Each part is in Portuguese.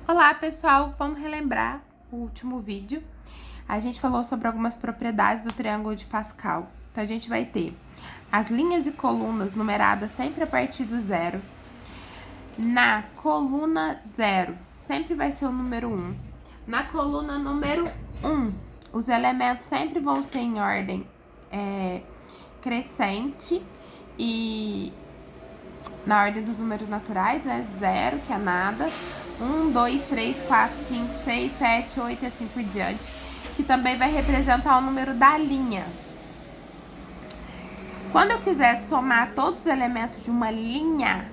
Olá, pessoal! Vamos relembrar o último vídeo. A gente falou sobre algumas propriedades do triângulo de Pascal. Então, a gente vai ter as linhas e colunas numeradas sempre a partir do zero. Na coluna 0, sempre vai ser o número 1. Na coluna número 1, os elementos sempre vão ser em ordem crescente e na ordem dos números naturais, né? 0, que é nada. 1, 2, 3, 4, 5, 6, 7, 8 e assim por diante. Que também vai representar o número da linha. Quando eu quiser somar todos os elementos de uma linha,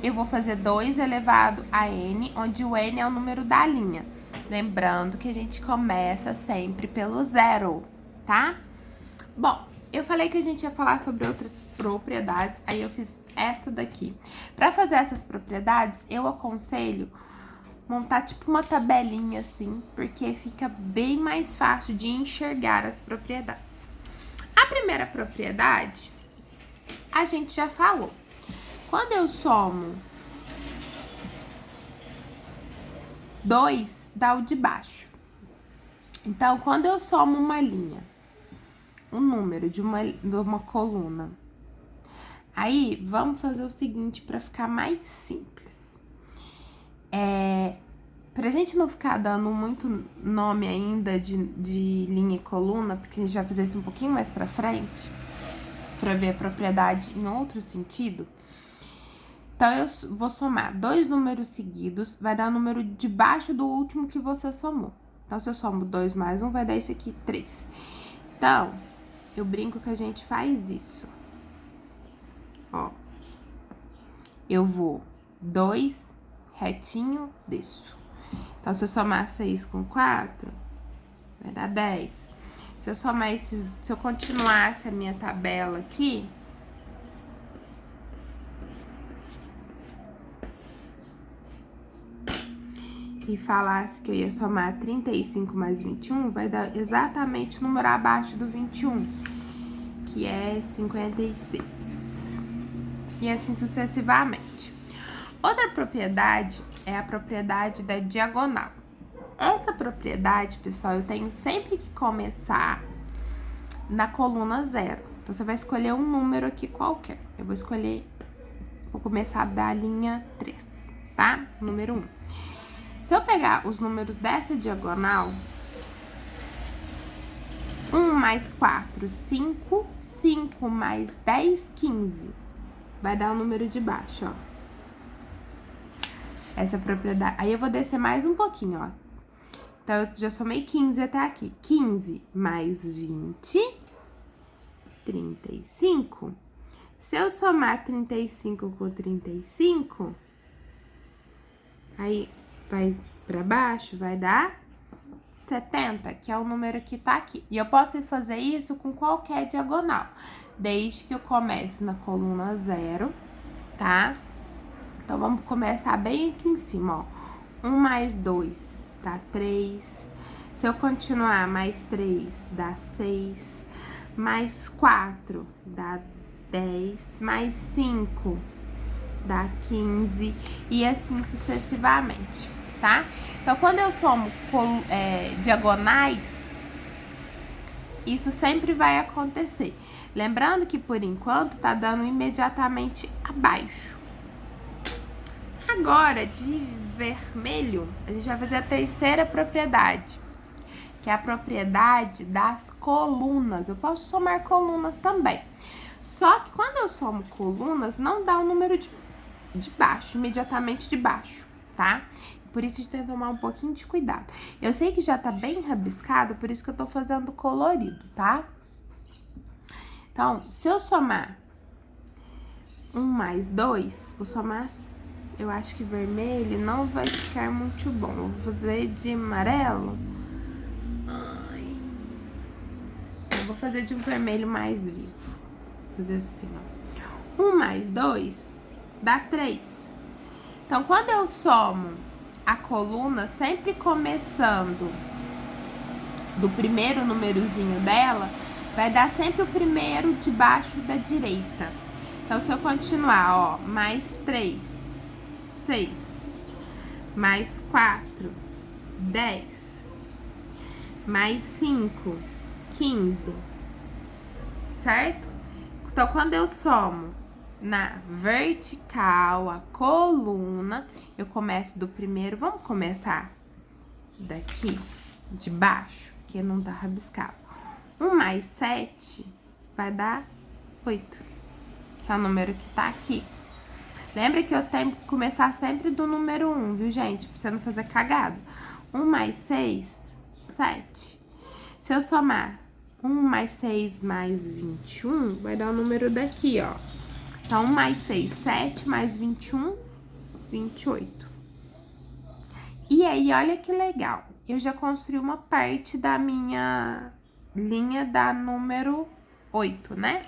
eu vou fazer 2 elevado a n, onde o n é o número da linha. Lembrando que a gente começa sempre pelo zero, tá? Bom, eu falei que a gente ia falar sobre outras propriedades, aí eu fiz essa daqui. Para fazer essas propriedades, eu aconselho montar tipo uma tabelinha assim, porque fica bem mais fácil de enxergar as propriedades. A primeira propriedade, a gente já falou. Quando eu somo 2, dá o de baixo. Então, quando eu somo uma linha, um número de uma coluna, aí vamos fazer o seguinte para ficar mais simples. Pra gente não ficar dando muito nome ainda de linha e coluna, porque a gente vai fazer isso um pouquinho mais pra frente, pra ver a propriedade em outro sentido. Então, eu vou somar 2 números seguidos, vai dar o número debaixo do último que você somou. Então, se eu somo 2 mais 1, vai dar esse aqui, 3. Então, eu brinco que a gente faz isso. Ó. Eu vou 2 retinho, desço. Então, se eu somar 6 com 4, vai dar 10. Se eu somar esses, se eu continuasse a minha tabela aqui, e falasse que eu ia somar 35 mais 21, vai dar exatamente o número abaixo do 21, que é 56. E assim sucessivamente. Outra propriedade é a propriedade da diagonal. Essa propriedade, pessoal, eu tenho sempre que começar na coluna 0. Então, você vai escolher um número aqui qualquer. Eu vou começar da linha 3, tá? Número 1. Se eu pegar os números dessa diagonal, 1 mais 4, 5, 5 mais 10, 15. Vai dar o número de baixo, ó. Essa propriedade. Aí, eu vou descer mais um pouquinho, ó. Então, eu já somei 15 até aqui. 15 mais 20, 35. Se eu somar 35 com 35, aí vai pra baixo, vai dar 70, que é o número que tá aqui. E eu posso fazer isso com qualquer diagonal, desde que eu comece na coluna 0, tá? Então, vamos começar bem aqui em cima, ó. 1 mais 2 dá 3. Se eu continuar, mais 3 dá 6. Mais 4 dá 10. Mais 5 dá 15. E assim sucessivamente, tá? Então, quando eu somo diagonais, isso sempre vai acontecer. Lembrando que, por enquanto, tá dando imediatamente abaixo. Agora, de vermelho, a gente vai fazer a terceira propriedade, que é a propriedade das colunas. Eu posso somar colunas também. Só que quando eu somo colunas, não dá o número de baixo, imediatamente de baixo, tá? Por isso a gente tem que tomar um pouquinho de cuidado. Eu sei que já tá bem rabiscado, por isso que eu tô fazendo colorido, tá? Então, se eu somar 1 mais 2, vou somar... Eu acho que vermelho não vai ficar muito bom. Eu vou fazer de amarelo. Ai. Eu vou fazer de um vermelho mais vivo. Vou fazer assim, ó. 1 mais 2 dá 3. Então, quando eu somo a coluna, sempre começando do primeiro númerozinho dela, vai dar sempre o primeiro de baixo da direita. Então, se eu continuar, ó, mais 3... 6, mais 4, 10, mais 5, 15, certo? Então, quando eu somo na vertical, a coluna, eu começo do primeiro, vamos começar daqui, de baixo, que não tá rabiscado. 1 mais 7 vai dar 8, que é o número que tá aqui. Lembra que eu tenho que começar sempre do número 1, viu, gente? Pra você não fazer cagada. 1 mais 6, 7. Se eu somar 1 mais 6 mais 21, vai dar o número daqui, ó. Então, 1 mais 6, 7, mais 21, 28. E aí, olha que legal. Eu já construí uma parte da minha linha da número 8, né?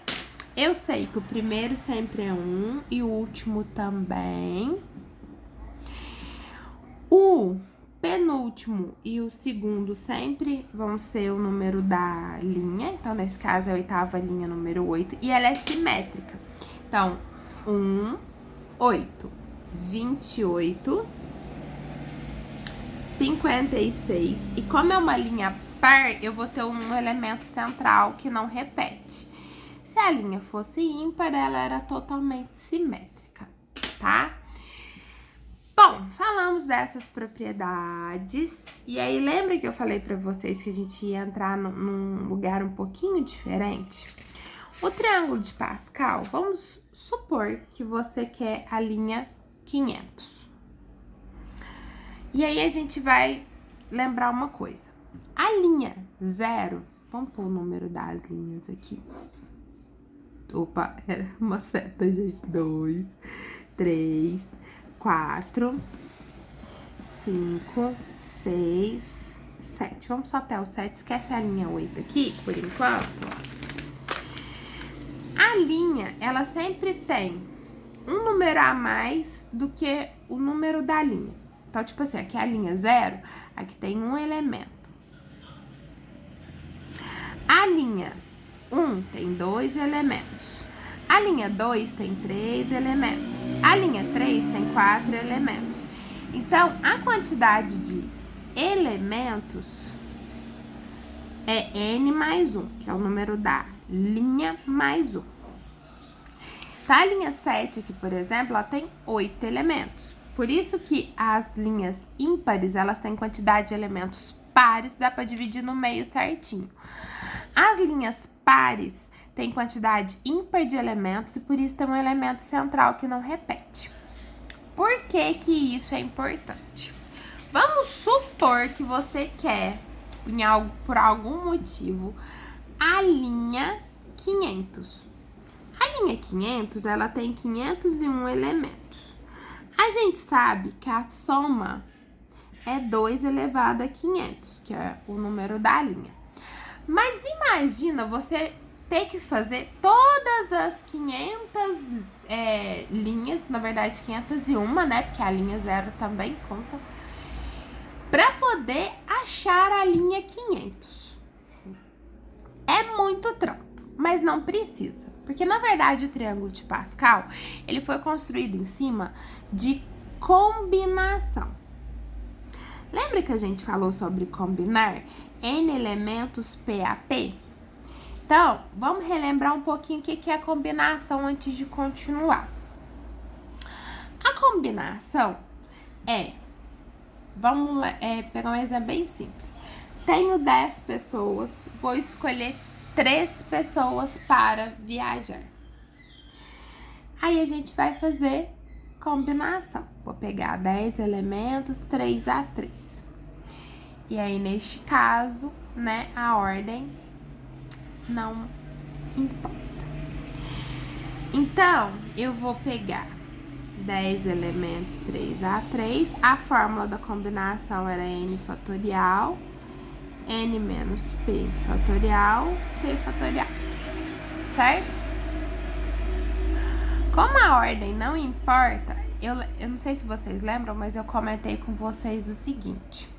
Eu sei que o primeiro sempre é 1 e o último também. O penúltimo e o segundo sempre vão ser o número da linha. Então, nesse caso, é a oitava linha, número 8. E ela é simétrica. Então, 1, 8, 28, 56. E como é uma linha par, eu vou ter um elemento central que não repete. Se a linha fosse ímpar, ela era totalmente simétrica, tá? Bom, falamos dessas propriedades. E aí, lembra que eu falei pra vocês que a gente ia entrar num lugar um pouquinho diferente? O triângulo de Pascal, vamos supor que você quer a linha 500. E aí, a gente vai lembrar uma coisa. A linha 0, vamos pôr o número das linhas aqui. Opa, era uma seta, gente. 2, 3, 4, 5, 6, 7. Vamos só até o 7. Esquece a linha 8 aqui, por enquanto. A linha, ela sempre tem um número a mais do que o número da linha. Então, tipo assim, aqui é a linha 0, aqui tem um elemento. A linha 1 tem 2 elementos. A linha 2 tem 3 elementos. A linha 3 tem 4 elementos. Então, a quantidade de elementos é n mais 1, que é o número da linha mais 1. Então, a linha 7 aqui, por exemplo, ela tem 8 elementos. Por isso que as linhas ímpares, elas têm quantidade de elementos pares, dá para dividir no meio certinho. As linhas pares têm quantidade ímpar de elementos e por isso tem um elemento central que não repete. Por que que isso é importante? Vamos supor que você quer, por algum motivo, a linha 500. A linha 500, ela tem 501 elementos. A gente sabe que a soma é 2 elevado a 500, que é o número da linha. Mas imagina você ter que fazer todas as 500 linhas, na verdade 501, né? Porque a linha 0 também conta, para poder achar a linha 500. É muito trampo, mas não precisa. Porque, na verdade, o triângulo de Pascal, ele foi construído em cima de combinação. Lembra que a gente falou sobre combinar N elementos PAP? Então, vamos relembrar um pouquinho o que é a combinação antes de continuar. A combinação vamos pegar um exemplo bem simples. Tenho 10 pessoas, vou escolher 3 pessoas para viajar. Aí a gente vai fazer combinação. Vou pegar 10 elementos, 3 a 3. E aí, neste caso, né, a ordem não importa. Então, eu vou pegar 10 elementos, 3 a 3. A fórmula da combinação era n fatorial, n menos p fatorial, p fatorial, certo? Como a ordem não importa, eu não sei se vocês lembram, mas eu comentei com vocês o seguinte.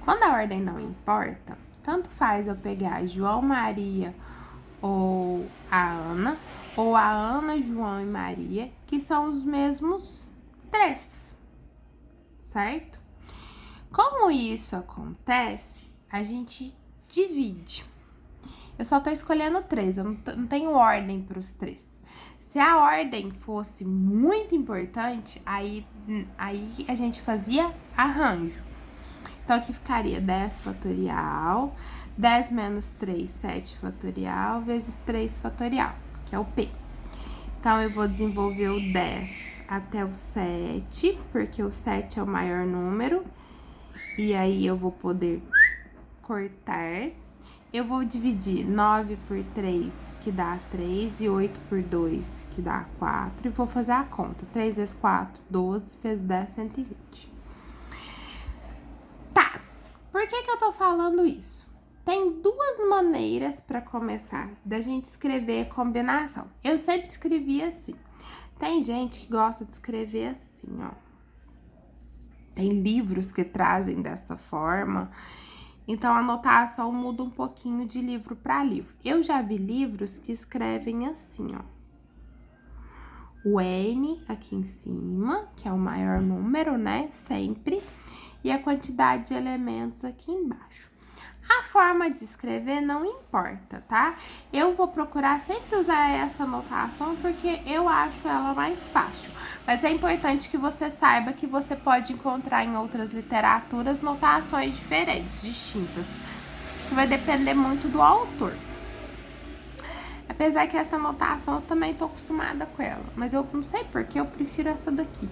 Quando a ordem não importa, tanto faz eu pegar João, Maria ou a Ana João e Maria, que são os mesmos 3, certo? Como isso acontece, a gente divide. Eu só tô escolhendo 3, eu não tenho ordem para os 3. Se a ordem fosse muito importante, aí a gente fazia arranjo. Então, aqui ficaria 10 fatorial, 10 menos 3, 7 fatorial, vezes 3 fatorial, que é o P. Então, eu vou desenvolver o 10 até o 7, porque o 7 é o maior número. E aí, eu vou poder cortar. Eu vou dividir 9 por 3, que dá 3, e 8 por 2, que dá 4. E vou fazer a conta. 3 vezes 4, 12, vezes 10, 120. Tá, por que eu tô falando isso? Tem duas maneiras para começar da gente escrever combinação. Eu sempre escrevi assim. Tem gente que gosta de escrever assim, ó. Tem livros que trazem dessa forma. Então, a anotação muda um pouquinho de livro para livro. Eu já vi livros que escrevem assim, ó. O N aqui em cima, que é o maior número, né? Sempre. E a quantidade de elementos aqui embaixo. A forma de escrever não importa, tá? Eu vou procurar sempre usar essa anotação porque eu acho ela mais fácil. Mas é importante que você saiba que você pode encontrar em outras literaturas notações diferentes, distintas. Isso vai depender muito do autor. Apesar que essa anotação eu também tô acostumada com ela. Mas eu não sei por que eu prefiro essa daqui.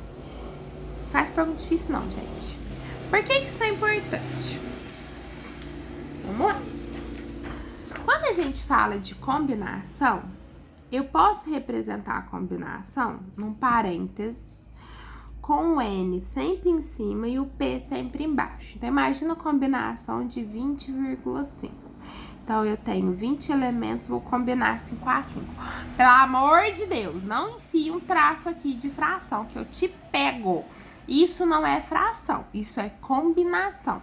Faz pergunta difícil não, gente. Por que isso é importante? Vamos lá. Quando a gente fala de combinação, eu posso representar a combinação num parênteses com o N sempre em cima e o P sempre embaixo. Então, imagina a combinação de 20,5. Então, eu tenho 20 elementos, vou combinar 5 a 5. Pelo amor de Deus, não enfie um traço aqui de fração, que eu te pego. Isso não é fração, isso é combinação.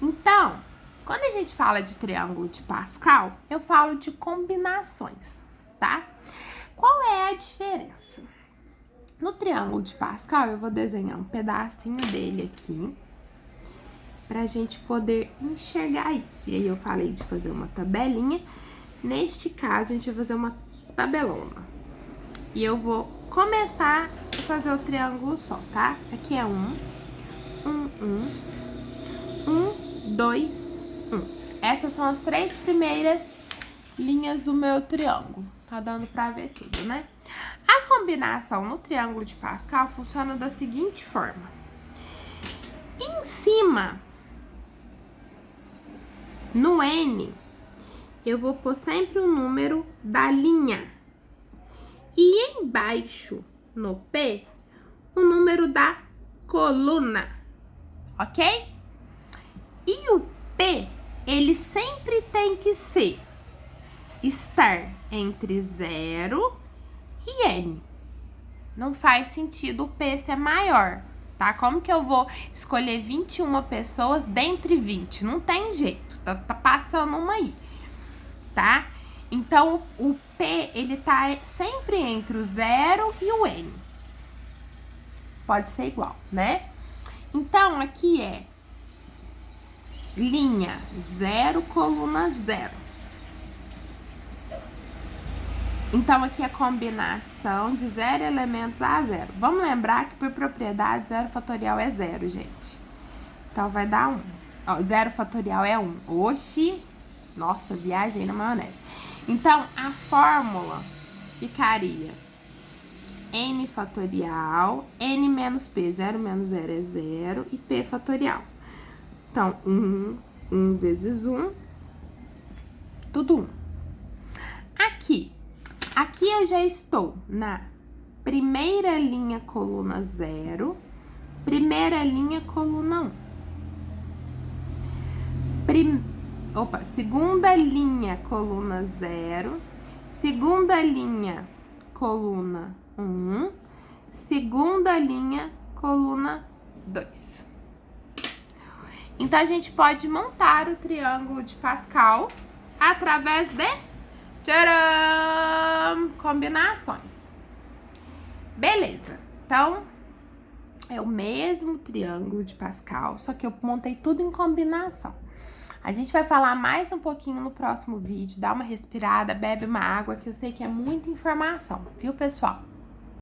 Então, quando a gente fala de triângulo de Pascal, eu falo de combinações, tá? Qual é a diferença? No triângulo de Pascal, eu vou desenhar um pedacinho dele aqui, pra gente poder enxergar isso. E aí, eu falei de fazer uma tabelinha. Neste caso, a gente vai fazer uma tabelona. E eu vou começar a fazer o triângulo só, tá? Aqui é 1, 2, 1. Essas são as 3 primeiras linhas do meu triângulo. Tá dando pra ver tudo, né? A combinação no triângulo de Pascal funciona da seguinte forma. Em cima, no N, eu vou pôr sempre o número da linha. E embaixo, no P, o número da coluna, ok? E o P, ele sempre tem que estar entre 0 e N. Não faz sentido o P ser maior, tá? Como que eu vou escolher 21 pessoas dentre 20? Não tem jeito, tá passando uma aí, tá? Então, o P, ele tá sempre entre o 0 e o N. Pode ser igual, né? Então, aqui é linha 0, coluna 0. Então, aqui é combinação de 0 elementos a 0. Vamos lembrar que, por propriedade, 0 fatorial é 0, gente. Então, vai dar 1. Ó, 0 fatorial é 1. Oxi! Nossa, viajei na maionese. Então, a fórmula ficaria N fatorial, N menos P. 0 menos 0 é 0 e P fatorial. Então, 1 vezes 1, tudo 1. Aqui eu já estou na primeira linha, coluna 0, primeira linha, coluna 1. Segunda linha, coluna 0, segunda linha, coluna 1, segunda linha, coluna 2. Então, a gente pode montar o triângulo de Pascal através de tcharam! Combinações. Beleza. Então, É o mesmo triângulo de Pascal, só que eu montei tudo em combinação. A gente vai falar mais um pouquinho no próximo vídeo. Dá uma respirada, bebe uma água, que eu sei que é muita informação, viu, pessoal?